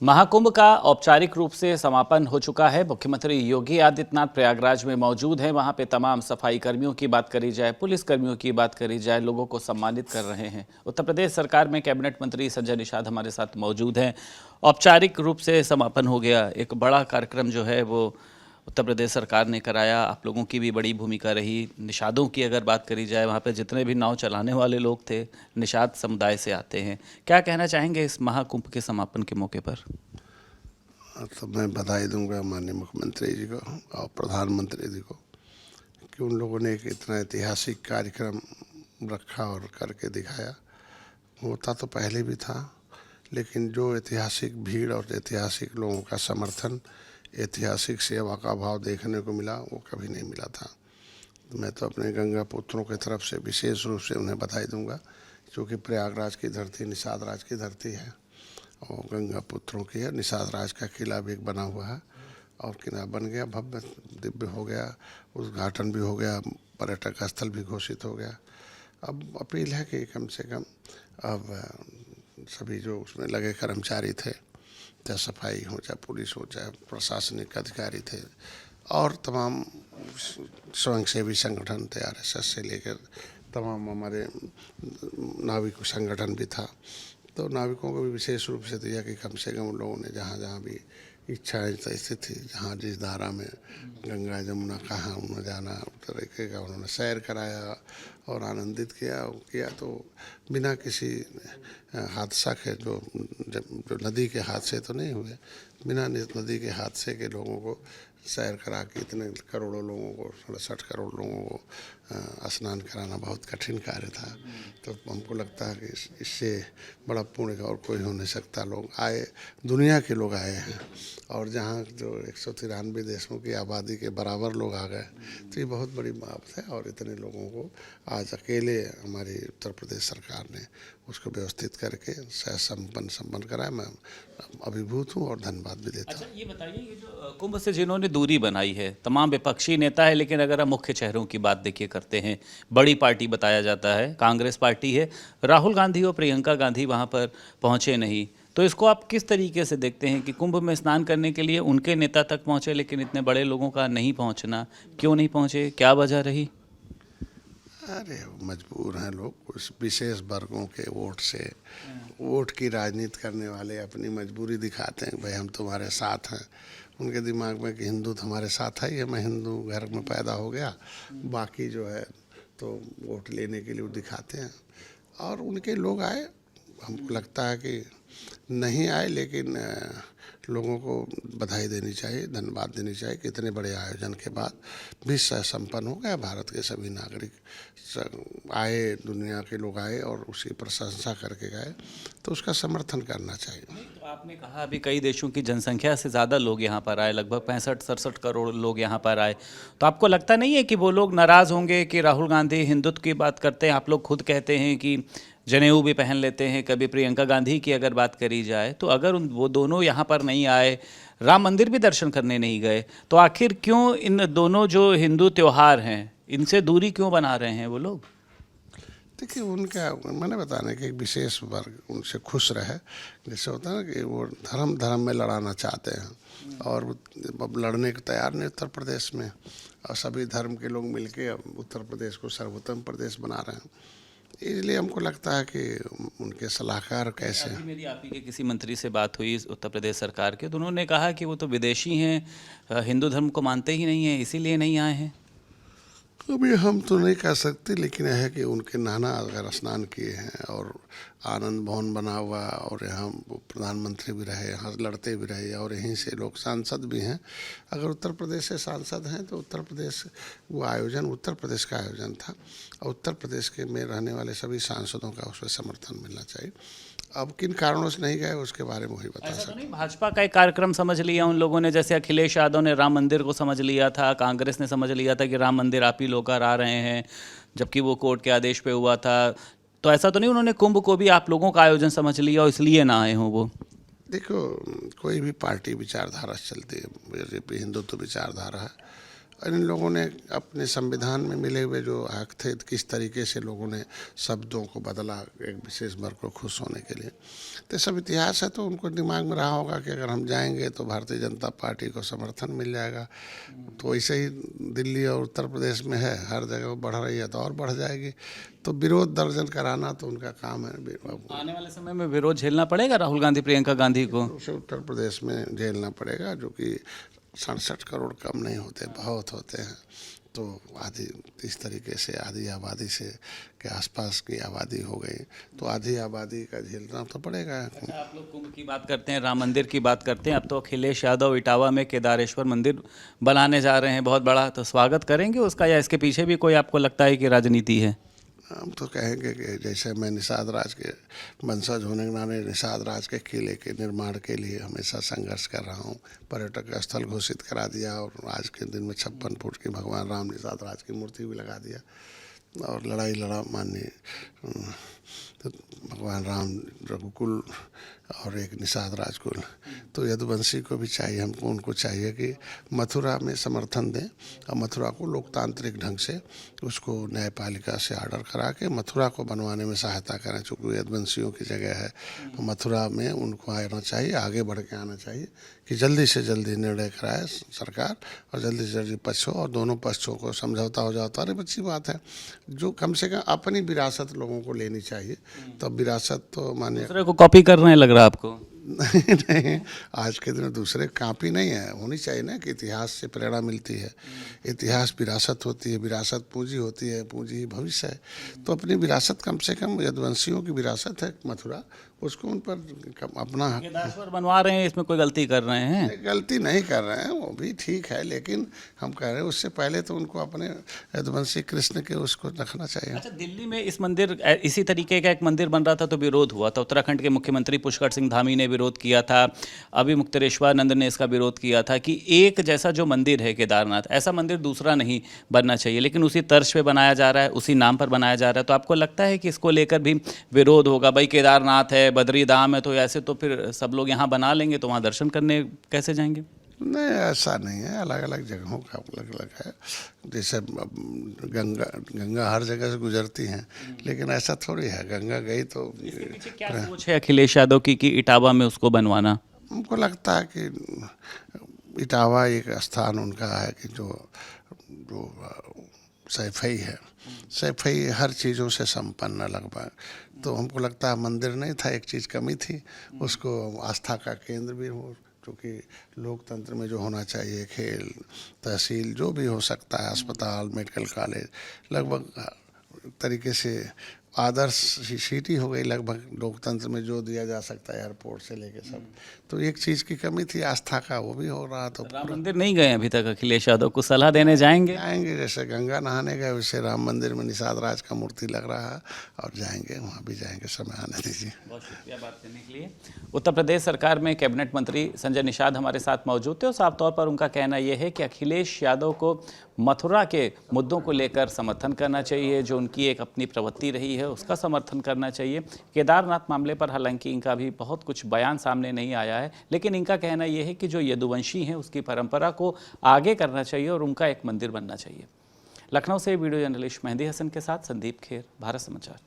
महाकुंभ का औपचारिक रूप से समापन हो चुका है। मुख्यमंत्री योगी आदित्यनाथ प्रयागराज में मौजूद हैं। वहां पे तमाम सफाई कर्मियों की बात करी जाए, पुलिस कर्मियों की बात करी जाए, लोगों को सम्मानित कर रहे हैं। उत्तर प्रदेश सरकार में कैबिनेट मंत्री संजय निषाद हमारे साथ मौजूद हैं। औपचारिक रूप से समापन हो गया। एक बड़ा कार्यक्रम जो है वो उत्तर प्रदेश सरकार ने कराया। आप लोगों की भी बड़ी भूमिका रही। निषादों की अगर बात करी जाए, वहाँ पे जितने भी नाव चलाने वाले लोग थे निषाद समुदाय से आते हैं। क्या कहना चाहेंगे इस महाकुंभ के समापन के मौके पर? तो मैं बधाई दूंगा माननीय मुख्यमंत्री जी को और प्रधानमंत्री जी को कि उन लोगों ने एक इतना ऐतिहासिक कार्यक्रम रखा और करके दिखाया। होता तो पहले भी था, लेकिन जो ऐतिहासिक भीड़ और ऐतिहासिक लोगों का समर्थन, ऐतिहासिक सेवा का भाव देखने को मिला, वो कभी नहीं मिला था। मैं तो अपने गंगा पुत्रों की तरफ से विशेष रूप से उन्हें बधाई दूंगा, क्योंकि प्रयागराज की धरती निषाद राज की धरती है और गंगा पुत्रों की है। निषाद राज का किला भी एक बना हुआ है और किला बन गया, भव्य दिव्य हो गया, उद्घाटन भी हो गया, पर्यटक स्थल भी घोषित हो गया। अब अपील है कि कम से कम अब सभी जो उसमें लगे कर्मचारी थे, चाहे सफाई हो, चाहे पुलिस हो, चाहे प्रशासनिक अधिकारी थे और तमाम स्वयंसेवी संगठन थे, RSS से लेकर तमाम हमारे नाविक संगठन भी था, तो नाविकों को भी विशेष रूप से दिया कि कम से कम उन लोगों ने जहाँ जहाँ भी इच्छाएँ ऐसी थी, जहाँ जिस धारा में गंगा जमुना कहाँ उन्होंने जाना, उस तरीके का उन्होंने सैर कराया और आनंदित किया तो बिना किसी हादसा के जो नदी के हादसे तो नहीं हुए, बिना नदी के हादसे के लोगों को सैर करा के इतने करोड़ों लोगों को, 67 करोड़ लोगों को स्नान कराना बहुत कठिन कार्य था। तो हमको लगता है कि इससे बड़ा पुण्य और कोई हो नहीं सकता। लोग आए, दुनिया के लोग आए हैं और जहाँ जो 193 देशों की आबादी के बराबर लोग आ गए, तो ये बहुत बड़ी बात है। और इतने लोगों को आज अकेले हमारी उत्तर प्रदेश सरकार ने उसको व्यवस्थित करके संपन्न कराया। मैं अभिभूत हूँ और धन्यवाद भी देता हूँ। अच्छा, ये बताइए, ये जो कुंभ से जिन्होंने दूरी बनाई है, तमाम विपक्षी नेता है, लेकिन अगर हम मुख्य चेहरों की बात देखिए करते हैं, बड़ी पार्टी बताया जाता है कांग्रेस पार्टी है। राहुल गांधी और प्रियंका गांधी वहां पर पहुंचे नहीं, तो इसको आप किस तरीके से देखते हैं कि कुंभ में स्नान करने के लिए उनके नेता तक पहुंचे, लेकिन इतने बड़े लोगों का नहीं पहुंचना? क्यों नहीं पहुंचे, क्या वजह रही? अरे मजबूर हैं लोग, कुछ विशेष वर्गों के वोट से, वोट की राजनीति करने वाले अपनी मजबूरी दिखाते हैं, भाई हम तुम्हारे साथ हैं। उनके दिमाग में कि हिंदू तो हमारे साथ है ही, मैं हिंदू घर में पैदा हो गया, बाकी जो है तो वोट लेने के लिए वो दिखाते हैं। और उनके लोग आए, हमको लगता है कि नहीं आए, लेकिन लोगों को बधाई देनी चाहिए, धन्यवाद देनी चाहिए कि इतने बड़े आयोजन के बाद भी संपन्न हो गया। भारत के सभी नागरिक आए, दुनिया के लोग आए और उसकी प्रशंसा करके गए, तो उसका समर्थन करना चाहिए। तो आपने कहा अभी कई देशों की जनसंख्या से ज़्यादा लोग यहाँ पर आए, लगभग 65-67 करोड़ लोग यहाँ पर आए, तो आपको लगता नहीं है कि वो लोग नाराज़ होंगे कि राहुल गांधी हिंदुत्व की बात करते हैं? आप लोग खुद कहते हैं कि जनेऊ भी पहन लेते हैं। कभी प्रियंका गांधी की अगर बात करी जाए तो अगर वो दोनों यहाँ पर नहीं आए, राम मंदिर भी दर्शन करने नहीं गए, तो आखिर क्यों इन दोनों जो हिंदू त्यौहार हैं इनसे दूरी क्यों बना रहे हैं वो लोग? देखिए, उनका मैंने बताने कि एक विशेष वर्ग उनसे खुश रहे। जैसे होता है ना कि वो धर्म में लड़ाना चाहते हैं और अब लड़ने को तैयार नहीं उत्तर प्रदेश में, और सभी धर्म के लोग मिलके अब उत्तर प्रदेश को सर्वोत्तम प्रदेश बना रहे हैं। इसलिए हमको लगता है कि उनके सलाहकार कैसे हैं। मेरी आप ही के किसी मंत्री से बात हुई उत्तर प्रदेश सरकार के, तो उन्होंने कहा कि वो तो विदेशी हैं, हिंदू धर्म को मानते ही नहीं हैं, इसीलिए नहीं आए हैं। अभी हम तो नहीं कह सकते, लेकिन यह है कि उनके नाना अगर स्नान किए हैं और आनंद भवन बना हुआ, और यहाँ प्रधानमंत्री भी रहे, यहाँ लड़ते भी रहे और यहीं से लोग सांसद भी हैं। अगर उत्तर प्रदेश से सांसद हैं तो उत्तर प्रदेश वो आयोजन उत्तर प्रदेश का आयोजन था और उत्तर प्रदेश के में रहने वाले सभी सांसदों का उसमें समर्थन मिलना चाहिए। अब किन कारणों से नहीं गए उसके बारे में वही बता ऐसा तो सकते। नहीं भाजपा का एक कार्यक्रम समझ लिया उन लोगों ने, जैसे अखिलेश यादव ने राम मंदिर को समझ लिया था, कांग्रेस ने समझ लिया था कि राम मंदिर आप ही लोग आ रहे हैं, जबकि वो कोर्ट के आदेश पे हुआ था। तो ऐसा तो नहीं उन्होंने कुंभ को भी आप लोगों का आयोजन समझ लिया और इसलिए ना आए हों वो? देखो, कोई भी पार्टी विचारधारा से चलती है, बीजेपी हिंदुत्व विचारधारा है और इन लोगों ने अपने संविधान में मिले हुए जो हक थे, किस तरीके से लोगों ने शब्दों को बदला एक विशेष वर्ग को खुश होने के लिए, तो सब इतिहास है। तो उनको दिमाग में रहा होगा कि अगर हम जाएंगे तो भारतीय जनता पार्टी को समर्थन मिल जाएगा। तो ऐसे ही दिल्ली और उत्तर प्रदेश में है, हर जगह बढ़ रही है तो और बढ़ जाएगी। तो विरोध दर्जन कराना तो उनका काम है। आने वाले समय में विरोध झेलना पड़ेगा राहुल गांधी, प्रियंका गांधी को। उसे उत्तर प्रदेश में झेलना पड़ेगा, जो कि 67 करोड़ कम नहीं होते, बहुत होते हैं। तो आधी इस तरीके से आधी आबादी से के आसपास की आबादी हो गई, तो आधी आबादी का झेलना तो पड़ेगा। अच्छा, आप लोग कुंभ की बात करते हैं, राम मंदिर की बात करते हैं, अब तो अखिलेश यादव इटावा में केदारेश्वर मंदिर बनाने जा रहे हैं बहुत बड़ा, तो स्वागत करेंगे उसका, या इसके पीछे भी कोई आपको लगता है कि राजनीति है? हम तो कहेंगे कि जैसे मैं निषाद राज के वंशज होने के नाते निषाद राज के किले के निर्माण के लिए हमेशा संघर्ष कर रहा हूँ। पर्यटक स्थल घोषित करा दिया और आज के दिन में 56 फुट की भगवान राम निषाद राज की मूर्ति भी लगा दिया और लड़ाई लड़ा माननीय तो भगवान राम रघुकुल और एक निषाद राजकुल। तो यदुवंशी को भी चाहिए, हमको उनको चाहिए कि मथुरा में समर्थन दें और मथुरा को लोकतांत्रिक ढंग से उसको न्यायपालिका से ऑर्डर करा के मथुरा को बनवाने में सहायता करें। चूँकि यदुवंशियों की जगह है तो मथुरा में उनको आना चाहिए, आगे बढ़ के आना चाहिए कि जल्दी से जल्दी निर्णय कराए सरकार और जल्दी से जल्दी पक्ष हो और दोनों पक्षों को समझौता हो जाता। अरे अच्छी बात है, जो कम से कम अपनी विरासत लोगों को लेनी चाहिए। तो विरासत तो मानिए दूसरे को कॉपी कर रहे हैं लग रहा है आपको? नहीं नहीं, आज के दिन दूसरे कापी नहीं है, होनी चाहिए ना कि इतिहास से प्रेरणा मिलती है। इतिहास विरासत होती है, विरासत पूंजी होती है, पूंजी भविष्य है। तो अपनी विरासत कम से कम यदुवंशियों की विरासत है मथुरा, उसको उन पर अपना केदारेश्वर बनवा रहे हैं, इसमें कोई गलती कर रहे हैं? गलती नहीं कर रहे हैं, वो भी ठीक है, लेकिन हम कह रहे हैं उससे पहले तो उनको अपने यदुवंशी कृष्ण के उसको रखना चाहिए। अच्छा, दिल्ली में इस मंदिर इसी तरीके का एक मंदिर बन रहा था तो विरोध हुआ था, उत्तराखंड के मुख्यमंत्री पुष्कर सिंह धामी ने विरोध किया था, अभी मुक्तेश्वरानंद ने इसका विरोध किया था कि एक जैसा जो मंदिर है केदारनाथ, ऐसा मंदिर दूसरा नहीं बनना चाहिए, लेकिन उसी तर्ज पे बनाया जा रहा है, उसी नाम पर बनाया जा रहा है। तो आपको लगता है कि इसको लेकर भी विरोध होगा? भाई केदारनाथ है, बद्री धाम है, तो ऐसे तो फिर सब लोग यहाँ बना लेंगे तो वहाँ दर्शन करने कैसे जाएंगे? नहीं, ऐसा नहीं है, अलग अलग जगहों का अलग अलग है। जैसे गंगा हर जगह से गुजरती हैं, लेकिन ऐसा थोड़ी है गंगा गई तो। इसके पीछे क्या सोच है अखिलेश यादव की कि इटावा में उसको बनवाना? हमको लगता है कि इटावा एक स्थान उनका है कि जो सैफई है, सैफई हर चीज़ों से संपन्न है लगभग। तो हमको लगता है मंदिर नहीं था, एक चीज़ कमी थी, उसको आस्था का केंद्र भी हो, क्योंकि लोकतंत्र में जो होना चाहिए, खेल, तहसील, जो भी हो सकता है, अस्पताल, मेडिकल कॉलेज, लगभग तरीके से आदर्श सिटी हो गई लगभग लोकतंत्र में, जो दिया जा सकता है एयरपोर्ट से लेके सब। तो एक चीज़ की कमी थी आस्था का, वो भी हो रहा। तो राम मंदिर नहीं गए अभी तक अखिलेश यादव को सलाह देने जाएंगे? जाएंगे, जैसे गंगा नहाने गए वैसे राम मंदिर में निषाद राज का मूर्ति लग रहा है और जाएंगे, वहाँ भी जाएंगे, समय आने दीजिए। बहुत शुक्रिया बात करने के लिए। उत्तर प्रदेश सरकार में कैबिनेट मंत्री संजय निषाद हमारे साथ मौजूद थे और साफ तौर पर उनका कहना यह है कि अखिलेश यादव को मथुरा के मुद्दों को लेकर समर्थन करना चाहिए, जो उनकी एक अपनी प्रवृत्ति रही है उसका समर्थन करना चाहिए। केदारनाथ मामले पर हालांकि इनका भी बहुत कुछ बयान सामने नहीं आया है, लेकिन इनका कहना यह है कि जो यदुवंशी हैं उसकी परंपरा को आगे करना चाहिए और उनका एक मंदिर बनना चाहिए। लखनऊ से वीडियो जर्नलिस्ट मेहंदी हसन के साथ संदीप खेर, भारत समाचार।